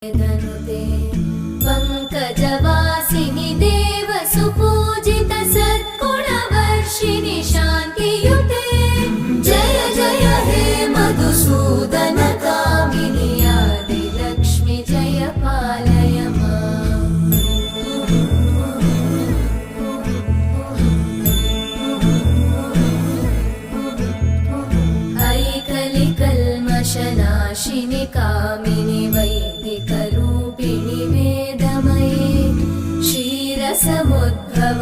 धनुते पंकजवासिनि देव सुपूजित सद्गुणवर्षिणि शान्तियुते जय जय हे मधुसूदन कामिनि आदिलक्ष्मि जय पालय माम् ऐकलिकल्मषनाशिनि कामिनि वैदिकरूपिणि वेदमये क्षीरसमुद्भव